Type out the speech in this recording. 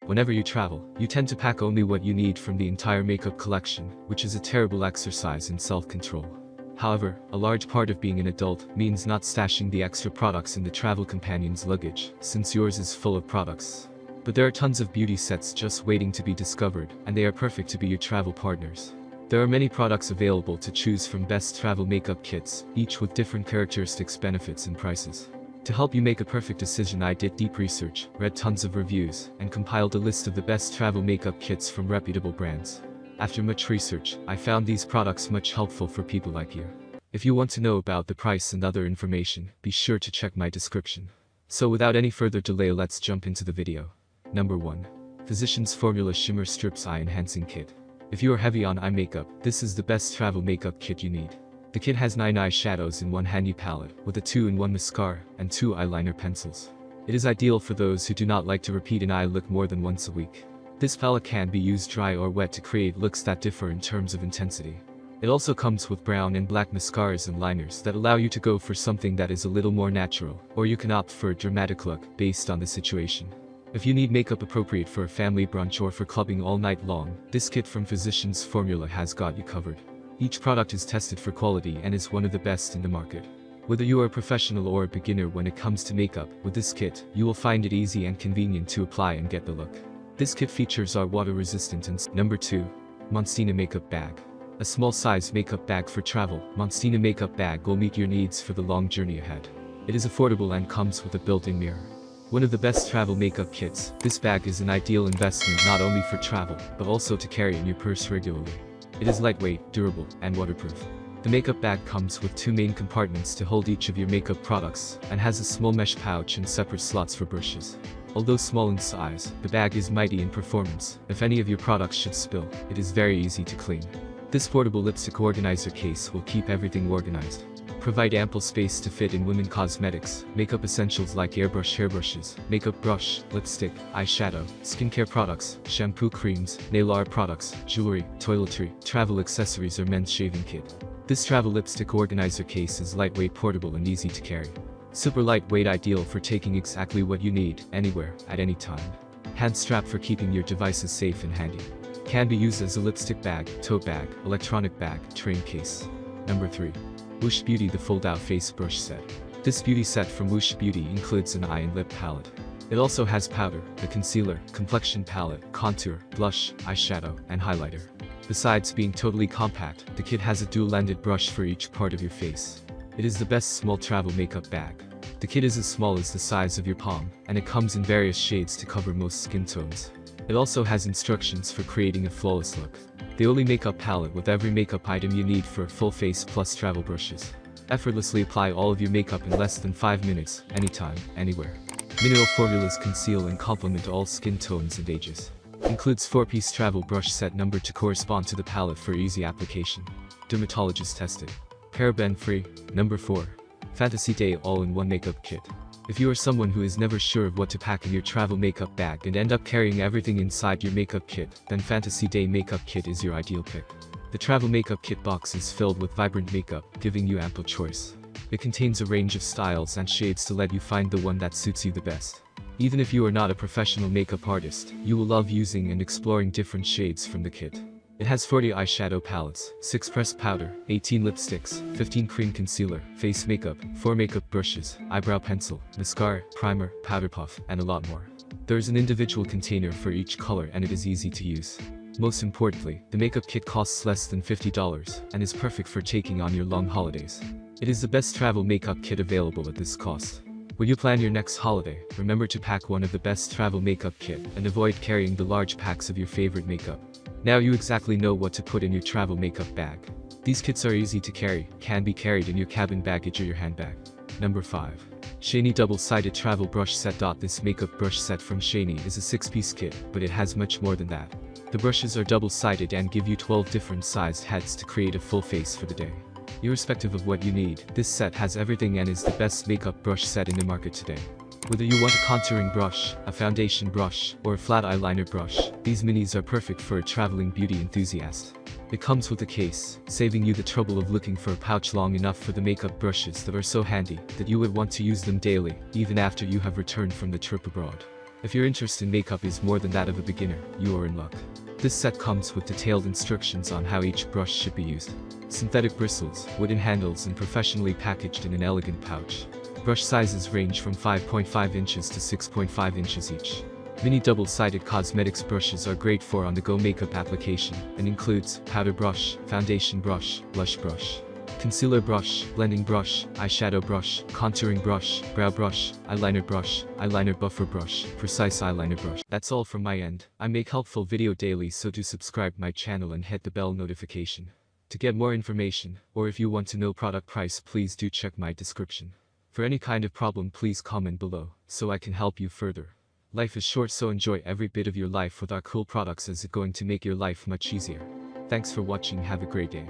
Whenever you travel, you tend to pack only what you need from the entire makeup collection, which is a terrible exercise in self-control. However, a large part of being an adult means not stashing the extra products in the travel companion's luggage, since yours is full of products. But there are tons of beauty sets just waiting to be discovered, and they are perfect to be your travel partners. There are many products available to choose from best travel makeup kits, each with different characteristics, benefits and prices. To help you make a perfect decision, I did deep research, read tons of reviews, and compiled a list of the best travel makeup kits from reputable brands. After much research, I found these products much helpful for people like you. If you want to know about the price and other information, be sure to check my description. So without any further delay, let's jump into the video. Number 1. Physicians Formula Shimmer Strips Eye Enhancing Kit. If you are heavy on eye makeup, this is the best travel makeup kit you need. The kit has 9 eyeshadows in one handy palette, with a 2-in-1 mascara, and 2 eyeliner pencils. It is ideal for those who do not like to repeat an eye look more than once a week. This palette can be used dry or wet to create looks that differ in terms of intensity. It also comes with brown and black mascaras and liners that allow you to go for something that is a little more natural, or you can opt for a dramatic look, based on the situation. If you need makeup appropriate for a family brunch or for clubbing all night long, this kit from Physicians Formula has got you covered. Each product is tested for quality and is one of the best in the market. Whether you are a professional or a beginner when it comes to makeup, with this kit, you will find it easy and convenient to apply and get the look. This kit features are water resistant and Number 2. Monstina Makeup Bag. A small size makeup bag for travel, Monstina Makeup Bag will meet your needs for the long journey ahead. It is affordable and comes with a built-in mirror. One of the best travel makeup kits, this bag is an ideal investment not only for travel, but also to carry in your purse regularly. It is lightweight, durable, and waterproof. The makeup bag comes with 2 main compartments to hold each of your makeup products, and has a small mesh pouch and separate slots for brushes. Although small in size, the bag is mighty in performance. If any of your products should spill, it is very easy to clean. This portable lipstick organizer case will keep everything organized. Provide ample space to fit in women cosmetics, makeup essentials like airbrush hairbrushes, makeup brush, lipstick, eyeshadow, skincare products, shampoo creams, nail art products, jewelry, toiletry, travel accessories or men's shaving kit. This travel lipstick organizer case is lightweight, portable and easy to carry. Super lightweight, ideal for taking exactly what you need, anywhere, at any time. Hand strap for keeping your devices safe and handy. Can be used as a lipstick bag, tote bag, electronic bag, train case. Number 3. Woosh Beauty The Fold-Out Face Brush Set. This beauty set from Woosh Beauty includes an eye and lip palette. It also has powder, a concealer, complexion palette, contour, blush, eyeshadow, and highlighter. Besides being totally compact, the kit has a dual-ended brush for each part of your face. It is the best small travel makeup bag. The kit is as small as the size of your palm, and it comes in various shades to cover most skin tones. It also has instructions for creating a flawless look. The only makeup palette with every makeup item you need for a full face plus travel brushes. Effortlessly apply all of your makeup in less than 5 minutes, anytime, anywhere. Mineral formulas conceal and complement all skin tones and ages. Includes 4-piece travel brush set number to correspond to the palette for easy application. Dermatologist tested. Paraben free. Number 4. Fantasy Day All-in-One Makeup Kit. If you are someone who is never sure of what to pack in your travel makeup bag and end up carrying everything inside your makeup kit, then Fantasy Day Makeup Kit is your ideal pick. The travel makeup kit box is filled with vibrant makeup, giving you ample choice. It contains a range of styles and shades to let you find the one that suits you the best. Even if you are not a professional makeup artist, you will love using and exploring different shades from the kit. It has 40 eyeshadow palettes, 6 pressed powder, 18 lipsticks, 15 cream concealer, face makeup, 4 makeup brushes, eyebrow pencil, mascara, primer, powder puff, and a lot more. There is an individual container for each color and it is easy to use. Most importantly, the makeup kit costs less than $50 and is perfect for taking on your long holidays. It is the best travel makeup kit available at this cost. When you plan your next holiday, remember to pack one of the best travel makeup kit and avoid carrying the large packs of your favorite makeup. Now you exactly know what to put in your travel makeup bag. These kits are easy to carry, can be carried in your cabin baggage or your handbag. Number 5. Shany Double-Sided Travel Brush Set. This makeup brush set from Shany is a 6-piece kit, but it has much more than that. The brushes are double-sided and give you 12 different sized heads to create a full face for the day. Irrespective of what you need, this set has everything and is the best makeup brush set in the market today. Whether you want a contouring brush, a foundation brush, or a flat eyeliner brush, these minis are perfect for a traveling beauty enthusiast. It comes with a case, saving you the trouble of looking for a pouch long enough for the makeup brushes that are so handy that you would want to use them daily, even after you have returned from the trip abroad. If your interest in makeup is more than that of a beginner, you are in luck. This set comes with detailed instructions on how each brush should be used. Synthetic bristles, wooden handles and professionally packaged in an elegant pouch. Brush sizes range from 5.5 inches to 6.5 inches each. Mini double-sided cosmetics brushes are great for on-the-go makeup application and includes powder brush, foundation brush, blush brush, concealer brush, blending brush, eyeshadow brush, contouring brush, brow brush, eyeliner buffer brush, precise eyeliner brush. That's all from my end. I make helpful video daily, so do subscribe my channel and hit the bell notification. To get more information, or if you want to know product price, please do check my description. For any kind of problem, please comment below, so I can help you further. Life is short, so enjoy every bit of your life with our cool products, as it's going to make your life much easier. Thanks for watching, have a great day.